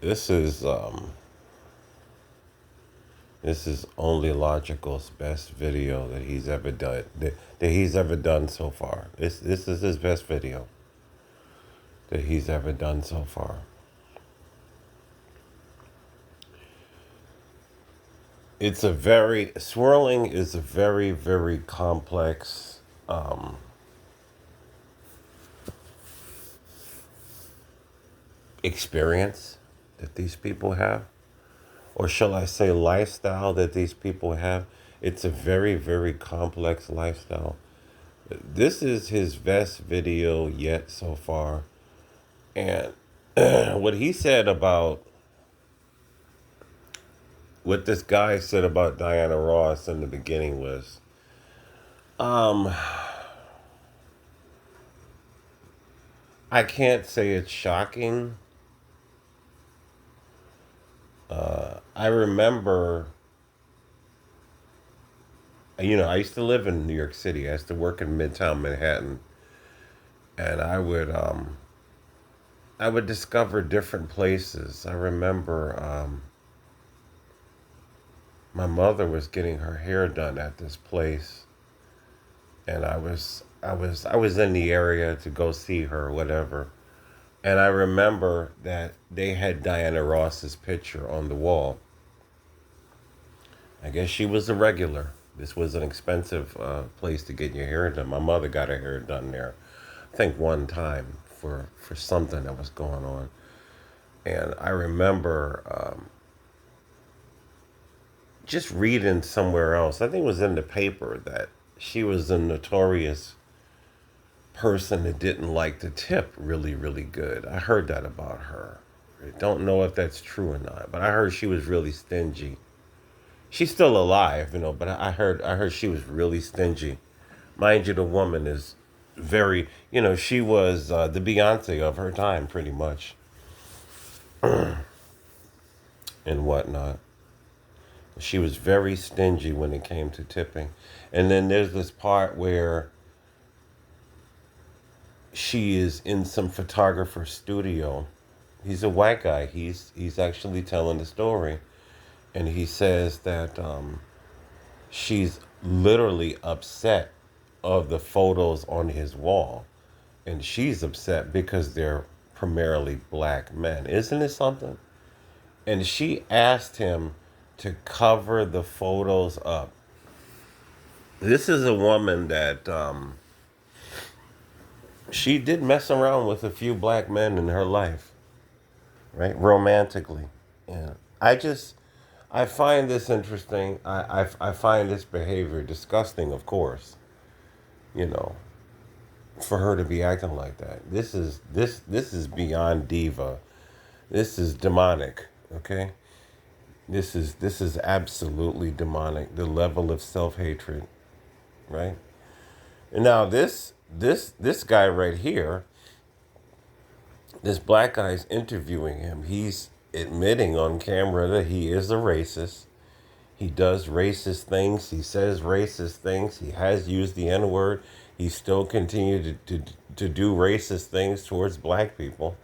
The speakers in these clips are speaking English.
This is this is Only Logical's best video that he's ever done that he's ever done so far. This is his best video that he's ever done so far. It's a very swirling is a very very complex experience that these people have, or shall I say lifestyle that these people have. It's a very very complex lifestyle. This is his best video yet so far. And what he said about what this guy said about Diana Ross in the beginning was, um, I can't say it's shocking. I remember, I used to live in New York City. I used to work in Midtown Manhattan, and I would discover different places. I remember my mother was getting her hair done at this place, and I was in the area to go see her, or whatever. And I remember that they had Diana Ross's picture on the wall. I guess she was a regular. This was an expensive place to get your hair done. My mother got her hair done there, I think one time for something that was going on. And I remember just reading somewhere else. I think it was in the paper that she was a notorious person that didn't like to tip really, really good. I heard that about her. I don't know if that's true or not, but I heard she was really stingy. She's still alive, but I heard she was really stingy. Mind you, the woman is very, she was the Beyonce of her time, pretty much, and whatnot. She was very stingy when it came to tipping. And then there's this part where she is in some photographer's studio. He's a white guy. He's actually telling the story, and he says that she's literally upset of the photos on his wall, and she's upset because they're primarily black men. Isn't it something? And she asked him to cover the photos up. This is a woman that she did mess around with a few black men in her life, right? Romantically. Yeah. I find this interesting. I find this behavior disgusting, of course, you know, for her to be acting like that. This is beyond diva. This is demonic, okay? This is absolutely demonic. The level of self-hatred, right? And now this guy right here, this black guy's interviewing him. He's admitting on camera that he is a racist. He does racist things. He says racist things. He has used the N word. He still continued to do racist things towards black people.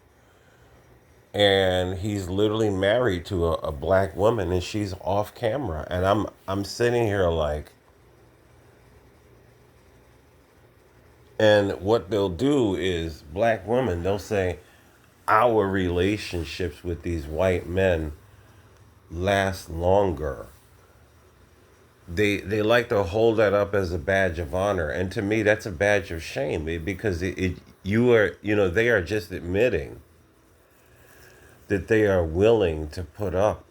And he's literally married to a black woman, and she's off camera. And I'm sitting here like, and what they'll do is black women, they'll say, our relationships with these white men last longer. They like to hold that up as a badge of honor, and to me that's a badge of shame, because you are, they are just admitting that they are willing to put up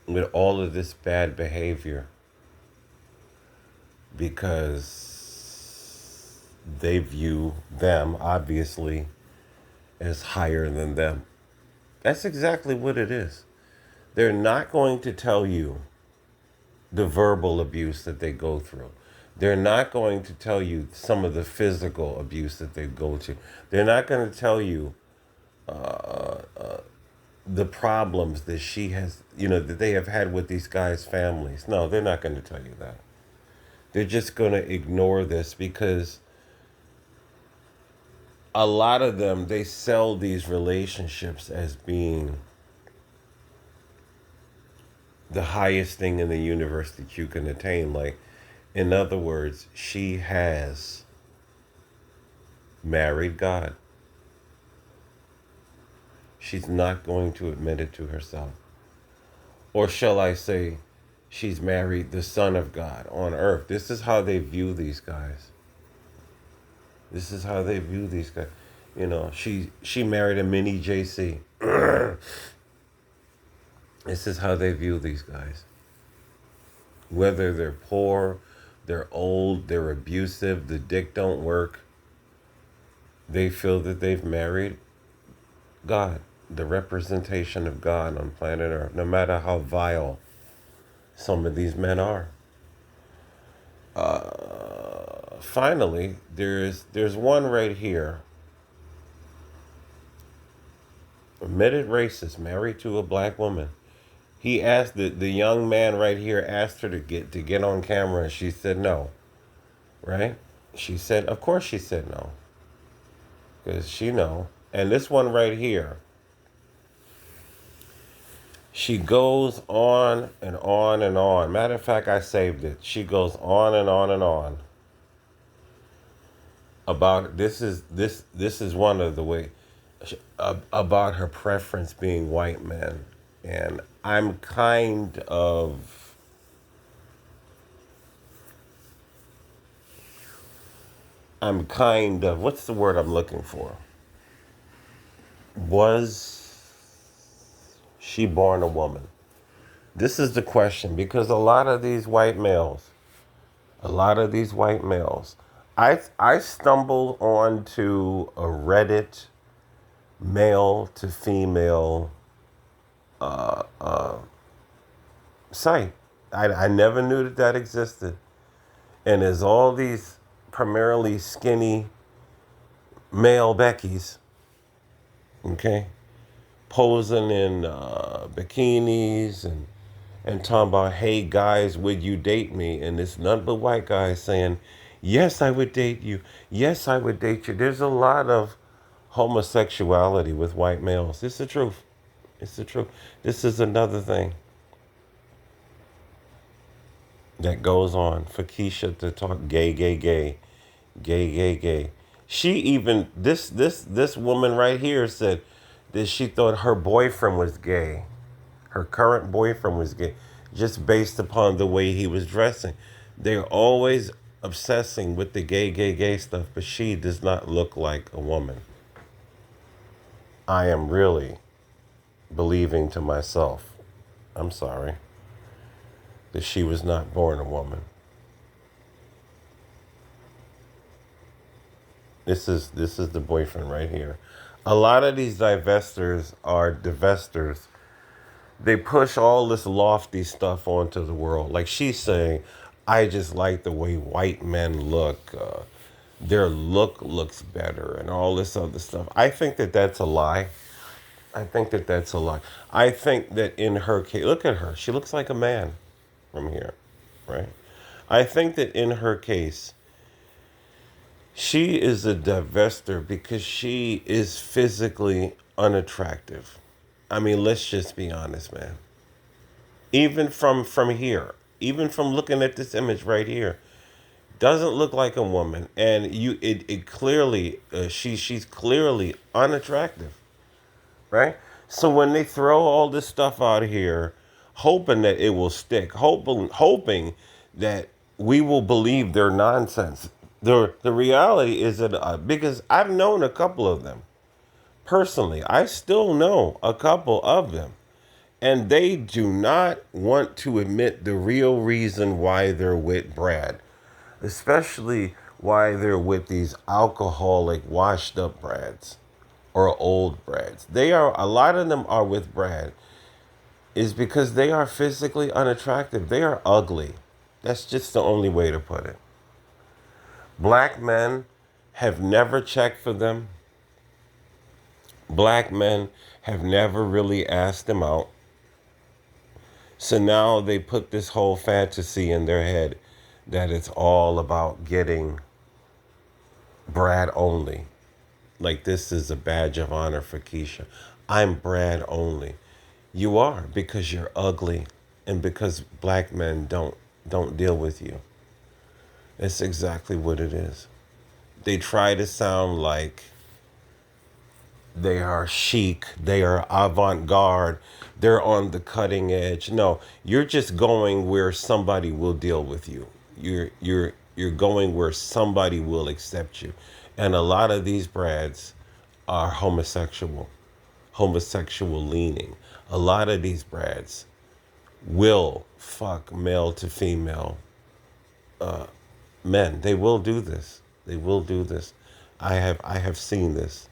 with all of this bad behavior because they view them obviously as higher than them. That's exactly what it is. They're not going to tell you the verbal abuse that they go through. They're not going to tell you some of the physical abuse that they go to. They're not going to tell you the problems that she has, that they have had with these guys' families. No, they're not going to tell you that. They're just going to ignore this because a lot of them, they sell these relationships as being the highest thing in the universe that you can attain. Like, in other words, she has married God. She's not going to admit it to herself. Or shall I say, she's married the Son of God on earth. This is how they view these guys. This is how they view these guys. You know, she married a mini JC. This is how they view these guys. Whether they're poor, they're old, they're abusive, the dick don't work, they feel that they've married God, the representation of God on planet Earth, no matter how vile some of these men are. Finally, there's one right here. Admitted racist, married to a black woman. He asked the young man right here asked her to get on camera, and she said no. Right? She said, of course she said no, because she know. And this one right here, she goes on and on and on. Matter of fact, I saved it. She goes on and on and on about this is one of the way about her preference being white men, and I'm kind of what's the word I'm looking for? Was she born a woman? This is the question, because a lot of these white males, I stumbled onto a Reddit male to female site. I never knew that existed. And there's all these primarily skinny male Beckys, okay, posing in bikinis and talking about, hey guys, would you date me? And it's none but white guys saying, yes, I would date you. Yes, I would date you. There's a lot of homosexuality with white males. It's the truth. It's the truth. This is another thing that goes on for Keisha to talk gay, gay, gay, gay, gay, gay. She even this woman right here said that she thought her boyfriend was gay. Her current boyfriend was gay, just based upon the way he was dressing. They're always obsessing with the gay, gay, gay stuff, but she does not look like a woman. I am really believing to myself, I'm sorry, that she was not born a woman. This is the boyfriend right here. A lot of these divestors are divestors. They push all this lofty stuff onto the world. Like she's saying, I just like the way white men look. Their look looks better and all this other stuff. I think that that's a lie. I think that that's a lie. I think that in her case, look at her. She looks like a man from here, right? I think that in her case, she is a divester because she is physically unattractive. I mean, let's just be honest, man. Even from here, even from looking at this image right here, doesn't look like a woman, and it clearly she's clearly unattractive, right? So when they throw all this stuff out here, hoping that it will stick, hoping that we will believe their nonsense. The reality is that because I've known a couple of them personally, I still know a couple of them, and they do not want to admit the real reason why they're with Brad, especially why they're with these alcoholic, washed up Brads or old Brads. A lot of them are with Brad is because they are physically unattractive. They are ugly. That's just the only way to put it. Black men have never checked for them. Black men have never really asked them out. So now they put this whole fantasy in their head that it's all about getting Brad only. like this is a badge of honor for Keisha. I'm Brad only. You are, because you're ugly and because black men don't deal with you. It's exactly what it is. They try to sound like they are chic, they are avant-garde, they're on the cutting edge. No, you're just going where somebody will deal with you. You're going where somebody will accept you. And a lot of these Brads are homosexual leaning. A lot of these Brads will fuck male to female men. They will do this. They will do this. I have seen this.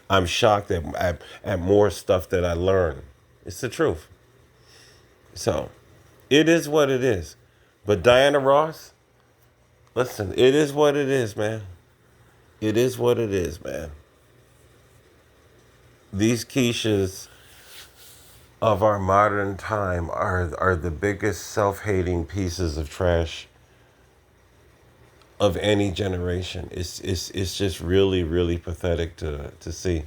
I'm shocked at more stuff that I learn. It's the truth. So it is what it is. But Diana Ross, listen, it is what it is, man. It is what it is, man. These Keishas of our modern time are the biggest self-hating pieces of trash of any generation. It's just really, really pathetic to see.